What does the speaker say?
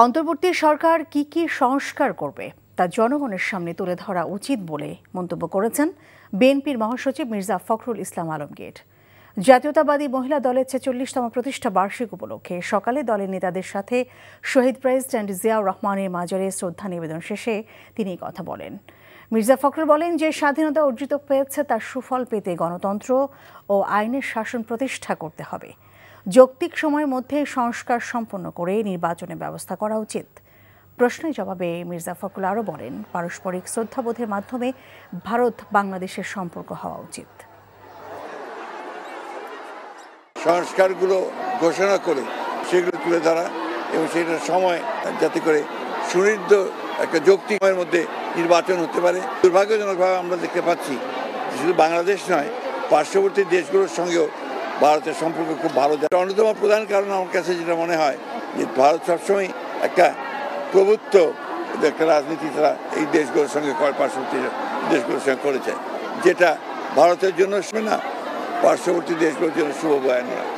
অন্তর্বর্তী সরকার কি কি সংস্কার করবে তা জনগণের সামনে তুলে ধরা উচিত বলে মন্তব্য করেছেন বিএনপির মহাসচিব মির্জা ফখরুল ইসলাম আলমগীর। জাতীয়তাবাদী মহিলা দলের ৪৬তম প্রতিষ্ঠা বার্ষিক উপলক্ষে সকালে দলের নেতাদের সাথে শহীদ প্রেসিডেন্ট জিয়াউর রহমানের মাজারে শ্রদ্ধা নিবেদন শেষে তিনি কথা বলেন। মির্জা ফখরুল বলেন, যে স্বাধীনতা অর্জিত হয়েছে তার সুফল পেতে গণতন্ত্র ও আইনের শাসন প্রতিষ্ঠা করতে হবে। যৌক্তিক সময়ের মধ্যে সংস্কার সম্পন্ন করে নির্বাচনের ব্যবস্থা করা উচিত। প্রশ্নের জবাবে মির্জা ফখরুল আরও বলেন, পারস্পরিক শ্রদ্ধাবোধের মাধ্যমে ভারত বাংলাদেশের সম্পর্ক হওয়া উচিত। সংস্কারগুলো ঘোষণা করে সেগুলো তুলে ধরা এবং সেটার সময় যাতে করে সুনির্দিষ্ট একটা যৌক্তিক সময়ের মধ্যে নির্বাচন হতে পারে। দুর্ভাগ্যজনকভাবে আমরা দেখতে পাচ্ছি শুধু বাংলাদেশ নয়, পার্শ্ববর্তী দেশগুলোর সঙ্গেও ভারতের সম্পর্ক খুব ভালো। অন্যতম প্রধান কারণ আমার কাছে যেটা মনে হয় যে ভারত সবসময় একটা প্রভুত্ব একটা রাজনীতি তারা এই দেশগুলোর সঙ্গে পার্শ্ববর্তী দেশগুলোর সঙ্গে করেছে, যেটা ভারতের জন্য না পার্শ্ববর্তী দেশগুলোর জন্য শুভ বয়ান নয়।